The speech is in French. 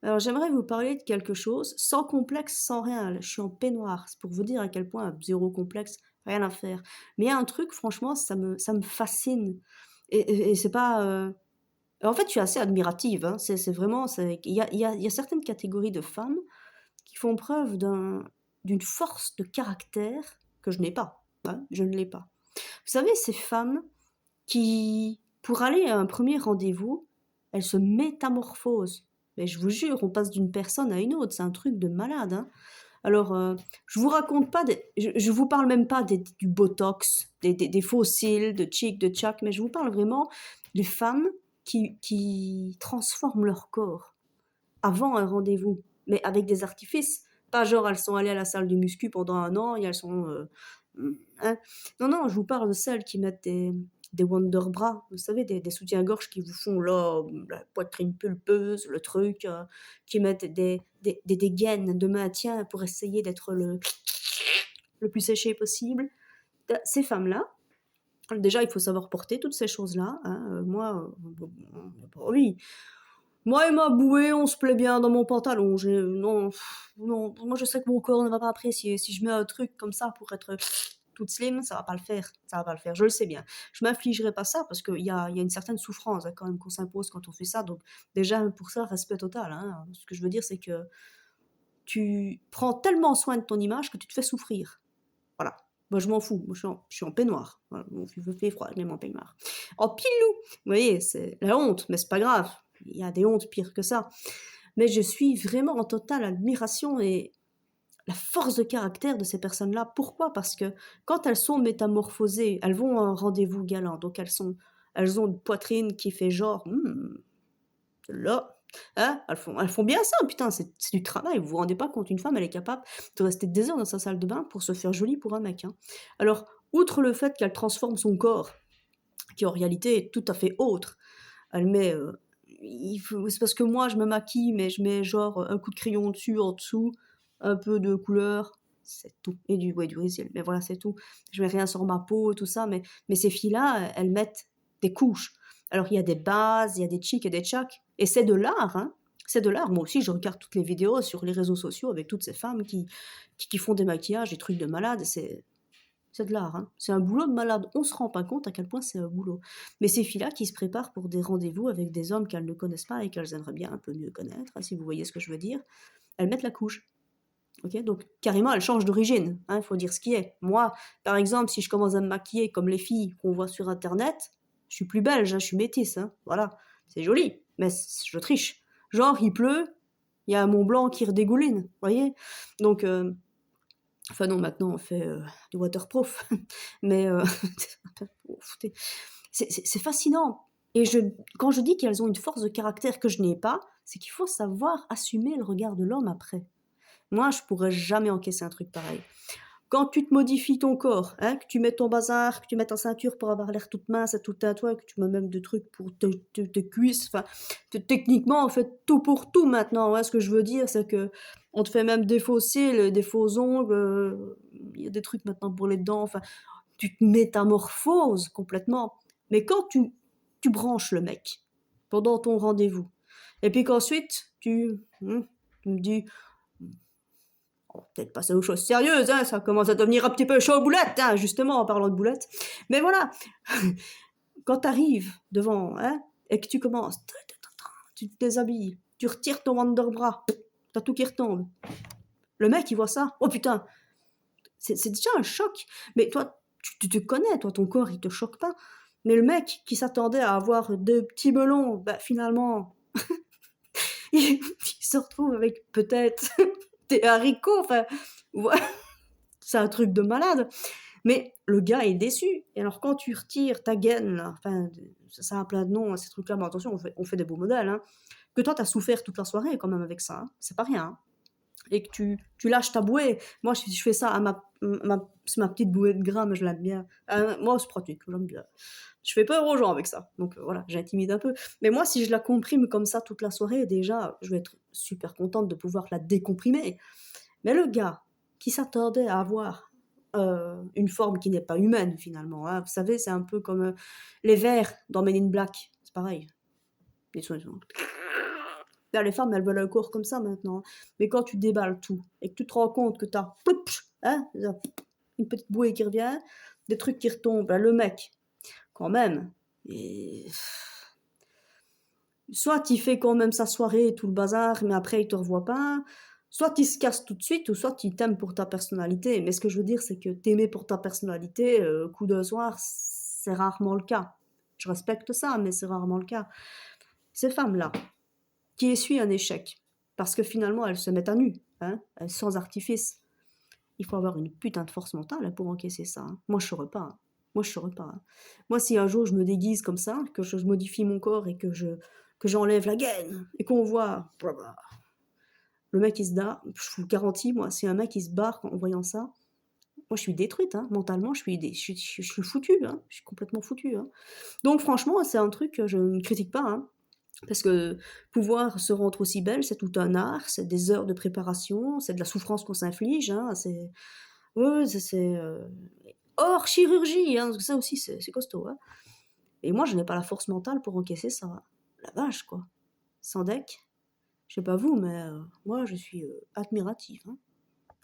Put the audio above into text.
Alors j'aimerais vous parler de quelque chose, sans complexe, sans rien, là, je suis en peignoir. C'est pour vous dire à quel point, 0 complexe, rien à faire. Mais il y a un truc franchement, ça me fascine et c'est pas, en fait, je suis assez admirative, hein. C'est vraiment il y a certaines catégories de femmes qui font preuve d'une force de caractère que je n'ai pas, hein, je ne l'ai pas. Vous savez, ces femmes qui, pour aller à un premier rendez-vous, elles se métamorphosent. Mais je vous jure, on passe d'une personne à une autre, c'est un truc de malade, hein. Alors, je vous raconte pas des je vous parle même pas du botox, des faux cils, de chic, de tchac, mais je vous parle vraiment des femmes qui transforment leur corps avant un rendez-vous, mais avec des artifices. Pas genre elles sont allées à la salle de muscu pendant 1 an et elles sont, hein. Non, non, je vous parle de celles qui mettent des Wonder Bras, vous savez, des soutiens-gorge qui vous font là, la poitrine pulpeuse, le truc, qui mettent des gaines de maintien pour essayer d'être le plus séché possible. Ces femmes-là, déjà, il faut savoir porter toutes ces choses-là, hein, moi, oui, moi et ma bouée, on se plaît bien dans mon pantalon. Non, non, moi je sais que mon corps ne va pas apprécier. Si je mets un truc comme ça pour être toute slim, ça va pas le faire. Ça va pas le faire. Je le sais bien. Je m'infligerai pas ça parce qu'il y a une certaine souffrance hein, quand même qu'on s'impose quand on fait ça. Donc déjà pour ça, respect total. Hein. Ce que je veux dire, c'est que tu prends tellement soin de ton image que tu te fais souffrir. Voilà. Moi, je m'en fous. Moi, je suis en peignoir. Voilà. Bon, il fait froid, je mets mon peignoir. En pilou! Vous voyez, c'est la honte, mais c'est pas grave. Il y a des hontes pires que ça. Mais je suis vraiment en totale admiration et la force de caractère de ces personnes-là. Pourquoi? Parce que quand elles sont métamorphosées, elles vont à un rendez-vous galant, donc elles ont une poitrine qui fait genre, là, hein, elles font bien ça, putain, c'est du travail. Vous vous rendez pas compte, une femme, elle est capable de rester des heures dans sa salle de bain pour se faire jolie pour un mec, hein. Alors, outre le fait qu'elle transforme son corps, qui en réalité est tout à fait autre, elle met, c'est parce que moi je me maquille, mais je mets genre un coup de crayon dessus, en dessous, un peu de couleur, c'est tout et du résil, mais voilà, c'est tout. Je mets rien sur ma peau, tout ça, mais ces filles-là, elles mettent des couches. Alors il y a des bases, il y a des chics et des tchaks et c'est de l'art, hein. C'est de l'art. Moi aussi, je regarde toutes les vidéos sur les réseaux sociaux avec toutes ces femmes qui font des maquillages, des trucs de malade, c'est de l'art, hein. C'est un boulot de malade. On se rend pas compte à quel point c'est un boulot. Mais ces filles-là qui se préparent pour des rendez-vous avec des hommes qu'elles ne connaissent pas et qu'elles aimeraient bien un peu mieux connaître, hein, si vous voyez ce que je veux dire, elles mettent la couche. Ok, donc carrément, elles changent d'origine. Il faut dire ce qui est. Moi, par exemple, si je commence à me maquiller comme les filles qu'on voit sur Internet, je suis plus belge, hein, je suis métisse. Hein, voilà, c'est joli, mais je triche. Genre, il pleut, il y a un Mont Blanc qui redégouline, voyez. Donc, enfin non, maintenant on fait, du waterproof, mais c'est fascinant et quand je dis qu'elles ont une force de caractère que je n'ai pas, c'est qu'il faut savoir assumer le regard de l'homme après. Moi, je pourrais jamais encaisser un truc pareil. Quand tu te modifies ton corps, hein, que tu mets ton bazar, que tu mets ta ceinture pour avoir l'air toute mince et toute à toi, que tu mets même des trucs pour tes cuisses, enfin, techniquement, on fait tout pour tout maintenant. Ouais, ce que je veux dire, c'est que on te fait même des faux cils, des faux ongles, il y a des trucs maintenant pour les dents, enfin, tu te métamorphoses complètement. Mais quand tu branches le mec pendant ton rendez-vous, et puis qu'ensuite tu me dis on va peut-être passer aux choses sérieuses, hein, ça commence à devenir un petit peu chaud aux boulettes, hein, justement, en parlant de boulettes. Mais voilà, quand t'arrives devant, hein, et que tu commences, tu te déshabilles, tu retires ton Wonderbra, t'as tout qui retombe. Le mec, il voit ça, oh putain, c'est déjà un choc. Mais toi, tu te connais, toi, ton corps, il te choque pas. Mais le mec qui s'attendait à avoir deux petits melons, bah finalement, il se retrouve avec peut-être des haricots, enfin, ouais, c'est un truc de malade. Mais le gars est déçu. Et alors, quand tu retires ta gaine, là, enfin, ça a plein de noms, hein, ces trucs-là, mais attention, on fait des beaux modèles, hein, que toi, t'as souffert toute la soirée quand même avec ça, hein, c'est pas rien. Hein, et que tu lâches ta bouée. Moi, je fais ça à c'est ma petite bouée de gras, mais je l'aime bien. Moi, c'est pratique, j'aime bien. Je fais peur aux gens avec ça. Donc voilà, j'intimide un peu. Mais moi, si je la comprime comme ça toute la soirée, déjà, je vais être super contente de pouvoir la décomprimer. Mais le gars qui s'attendait à avoir une forme qui n'est pas humaine finalement, hein, vous savez, c'est un peu comme les vers dans Men in Black, c'est pareil. Ils sont Là, les femmes, elles veulent un corps comme ça maintenant, hein. Mais quand tu déballes tout et que tu te rends compte que tu as hein, une petite bouée qui revient, des trucs qui retombent, bah, le mec, quand même, et soit il fait quand même sa soirée et tout le bazar, mais après il te revoit pas, soit il se casse tout de suite ou soit il t'aime pour ta personnalité. Mais ce que je veux dire, c'est que t'aimer pour ta personnalité, coup d'un soir, c'est rarement le cas. Je respecte ça, mais c'est rarement le cas. Ces femmes-là, qui essuient un échec, parce que finalement elles se mettent à nu, hein, sans artifice. Il faut avoir une putain de force mentale pour encaisser ça, hein. Moi je saurais pas, hein. Moi je saurais pas, hein. Moi si un jour je me déguise comme ça, que je modifie mon corps et que j'enlève la gaine et qu'on voit le mec il se barre, je vous le garantis, moi, si un mec il se barre en voyant ça, moi je suis détruite, hein. Mentalement je suis foutue, hein. Je suis complètement foutue, hein. Donc franchement, c'est un truc que je ne critique pas, hein. Parce que pouvoir se rendre aussi belle, c'est tout un art, c'est des heures de préparation, c'est de la souffrance qu'on s'inflige, hein, c'est ouais, ouais, hors chirurgie, hein, parce que ça aussi c'est costaud, hein. Et moi, je n'ai pas la force mentale pour encaisser ça, hein. La vache, quoi. Sans deck, je sais pas vous, mais moi, je suis admirative, hein.